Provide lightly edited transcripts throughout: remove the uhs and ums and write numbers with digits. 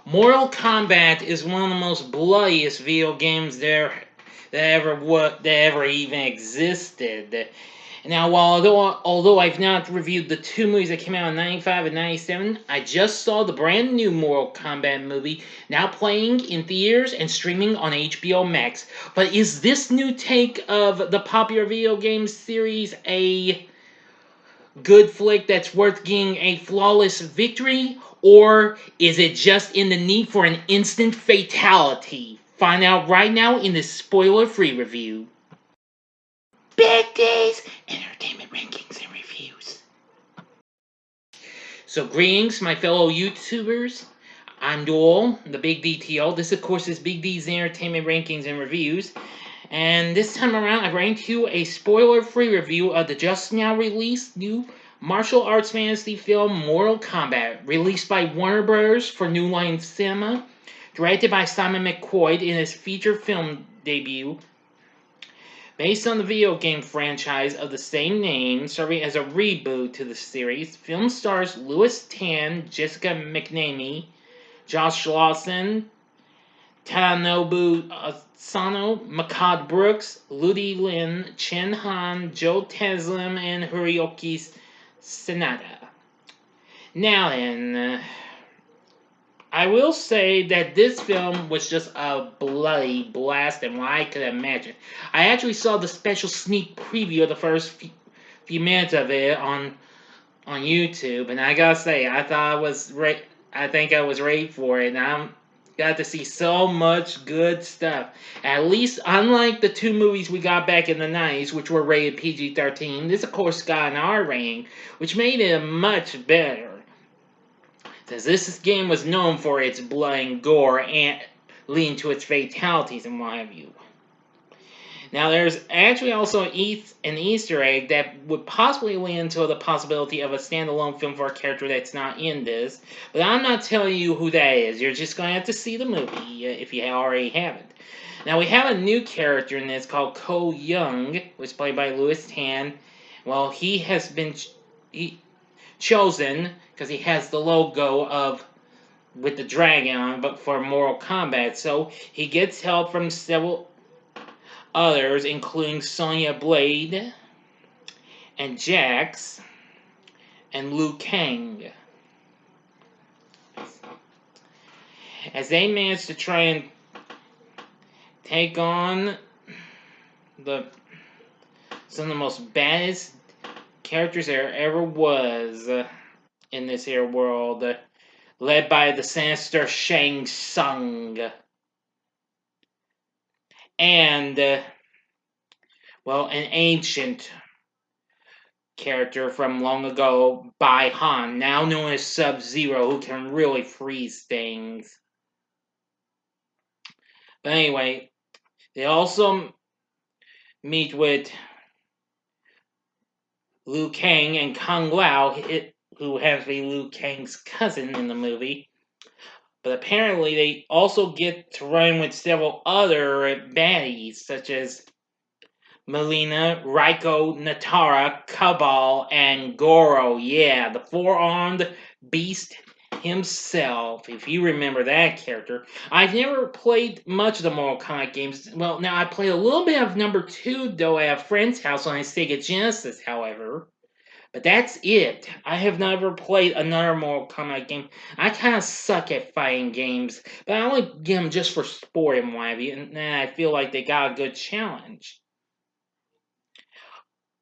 Mortal Kombat is one of the most bloodiest video games that ever even existed. Now, although I've not reviewed the two movies that came out in '95 and '97, I just saw the brand new Mortal Kombat movie now playing in theaters and streaming on HBO Max. But is this new take of the popular video game series a good flick that's worth getting a flawless victory, or is it just in the need for an instant fatality? Find out right now in this spoiler-free review. Big D's Entertainment Rankings and Reviews. So greetings, my fellow YouTubers. I'm Doyle, the Big DTO. This, of course, is Big D's Entertainment Rankings and Reviews. And this time around, I bring to you a spoiler-free review of the just now released new martial arts fantasy film Mortal Kombat, released by Warner Bros. For New Line Cinema, directed by Simon McQuoid in his feature film debut. Based on the video game franchise of the same name, serving as a reboot to the series, film stars Louis Tan, Jessica McNamee, Josh Lawson, Tadanobu Asano, Makad Brooks, Ludi Lin, Chen Han, Joe Taslim, and Hiroyuki Sanada. Now then, I will say that this film was just a bloody blast than what I could imagine. I actually saw the special sneak preview of the first few minutes of it on YouTube, and I gotta say, I think I was ready for it, and I got to see so much good stuff. At least, unlike the two movies we got back in the '90s, which were rated PG-13, this of course got an R rating, which made it much better. Since this game was known for its blood and gore and leading to its fatalities and what have you. Now, there's actually also an Easter egg that would possibly lead into the possibility of a standalone film for a character that's not in this, but I'm not telling you who that is. You're just going to have to see the movie if you already haven't. Now, we have a new character in this called Ko Young, which is played by Louis Tan. Well, he has been chosen because he has the logo with the dragon on, but for Mortal Kombat. So he gets help from several others, including Sonya Blade and Jax and Liu Kang, as they manage to try and take on some of the most baddest characters there ever was in this here world, led by the sinister Shang-Tsung. And, an ancient character from long ago, Bai Han, now known as Sub-Zero, who can really freeze things. But anyway, they also meet with Liu Kang and Kung Lao, who happens to be Liu Kang's cousin in the movie. But apparently they also get to run with several other baddies, such as Melina, Raiko, Natara, Kabal, and Goro. Yeah, the four-armed beast himself, if you remember that character. I've never played much of the Mortal Kombat games. Well, now I played a little bit of number 2, though, at a friend's house on his Sega Genesis, however. But that's it. I have never played another Mortal Kombat game. I kind of suck at fighting games, but I only get them just for sport and what have you, and I feel like they got a good challenge.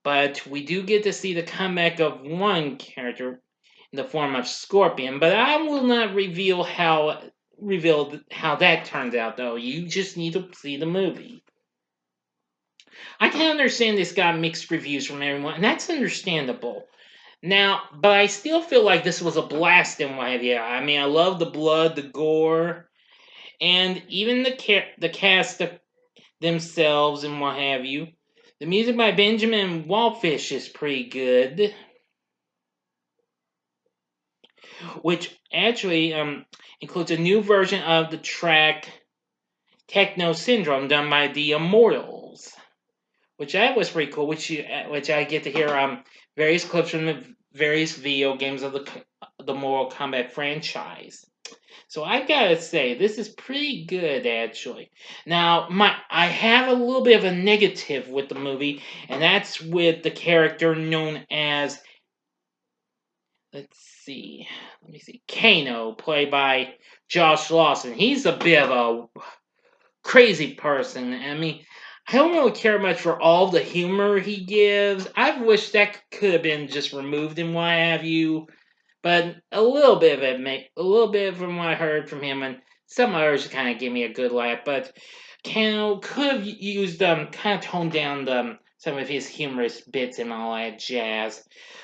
But we do get to see the comeback of one character in the form of Scorpion, but I will not reveal how that turns out, though. You just need to see the movie. I can understand this got mixed reviews from everyone, and that's understandable. Now, but I still feel like this was a blast and what have you. I mean, I love the blood, the gore, and even the cast themselves and what have you. The music by Benjamin Wallfish is pretty good, which actually includes a new version of the track Techno Syndrome done by the Immortals, which that was pretty cool. Which I get to hear various clips from the various video games of the Mortal Kombat franchise. So I gotta say, this is pretty good actually. Now, I have a little bit of a negative with the movie, and that's with the character known as, let's see, let me see, Kano, played by Josh Lawson. He's a bit of a crazy person. I mean, I don't really care much for all the humor he gives. I wish that could have been just removed and what have you. But a little bit of it, a little bit from what I heard from him, and some others kind of gave me a good laugh. But Kano could have used kind of toned down some of his humorous bits and all that jazz.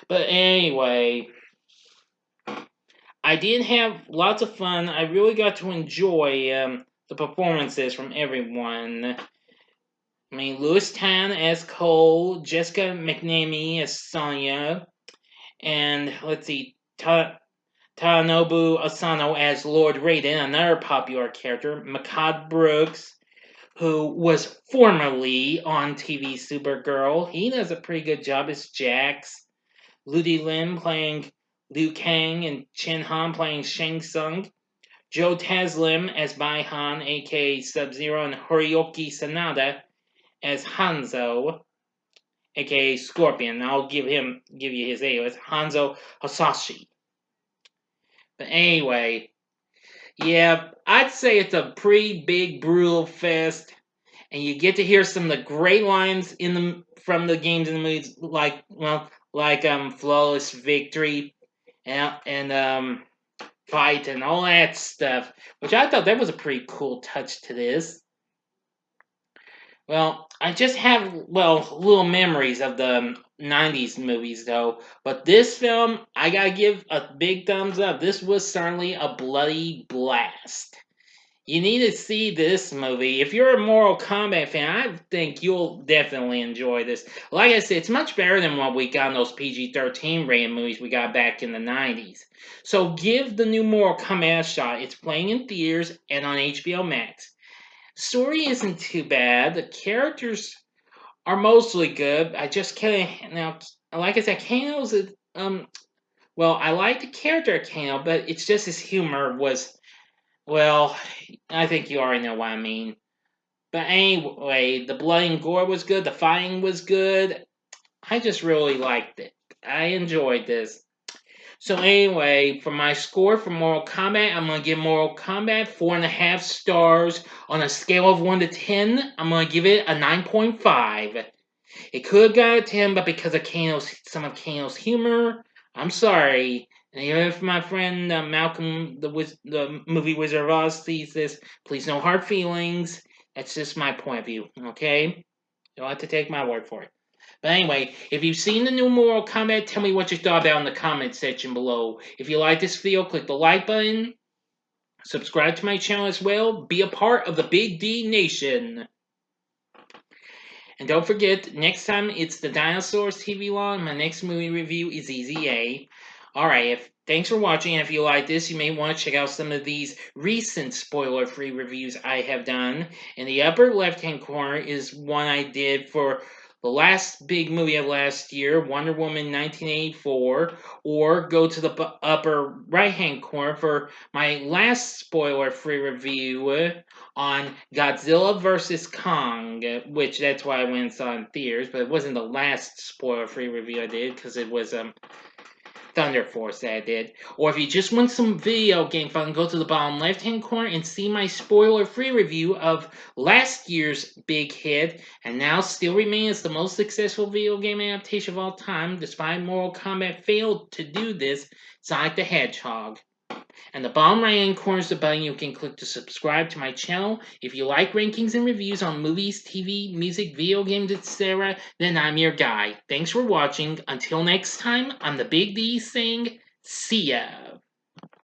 But anyway, I did have lots of fun. I really got to enjoy the performances from everyone. I mean, Louis Tan as Cole, Jessica McNamee as Sonya, and let's see, Tanobu Asano as Lord Raiden, another popular character. Makad Brooks, who was formerly on TV Supergirl. He does a pretty good job as Jax. Ludi Lim playing Liu Kang and Chen Han playing Shang-Tsung. Joe Taslim as Bai Han, aka Sub-Zero, and Hiroyuki Sanada as Hanzo, aka Scorpion. I'll give you his alias, Hanzo Hasashi. But anyway, yeah, I'd say it's a pretty big brutal fest, and you get to hear some of the great lines from the games and the movies, like flawless victory and fight and all that stuff, which I thought that was a pretty cool touch to this. Well, I just have, little memories of the 90s movies, though. But this film, I gotta give a big thumbs up. This was certainly a bloody blast. You need to see this movie. If you're a Mortal Kombat fan, I think you'll definitely enjoy this. Like I said, it's much better than what we got in those PG-13 rated movies we got back in the 90s. So give the new Mortal Kombat a shot. It's playing in theaters and on HBO Max. Story isn't too bad. The characters are mostly good. I just can't now. Like I said, Kano's I like the character of Kano, but it's just his humor was, I think you already know what I mean. But anyway, the blood and gore was good. The fighting was good. I just really liked it. I enjoyed this. So anyway, for my score for Mortal Kombat, I'm gonna give Mortal Kombat 4.5 stars on a scale of 1 to 10. I'm gonna give it a 9.5. It could have got a 10, but because of some of Kano's humor, I'm sorry. And even if my friend Malcolm, the movie Wizard of Oz, sees this, please no hard feelings. That's just my point of view. Okay, you don't have to take my word for it. But anyway, if you've seen the new Mortal Kombat, tell me what you thought about in the comment section below. If you like this video, click the like button. Subscribe to my channel as well. Be a part of the Big D Nation. And don't forget, next time it's the Dinosaurs TV Law. My next movie review is Easy A. Alright, thanks for watching. And if you like this, you may want to check out some of these recent spoiler-free reviews I have done. In the upper left-hand corner is one I did for the last big movie of last year, Wonder Woman 1984, or go to the upper right-hand corner for my last spoiler-free review on Godzilla vs. Kong, which that's why I went and saw in theaters, but it wasn't the last spoiler-free review I did, because it was Thunder Force that I did. Or if you just want some video game fun, go to the bottom left-hand corner and see my spoiler-free review of last year's big hit, and now still remains the most successful video game adaptation of all time, despite Mortal Kombat failed to do this, Sonic the Hedgehog. And the bottom right hand corner is the button you can click to subscribe to my channel. If you like rankings and reviews on movies, TV, music, video games, etc., then I'm your guy. Thanks for watching. Until next time, I'm the Big D saying, see ya.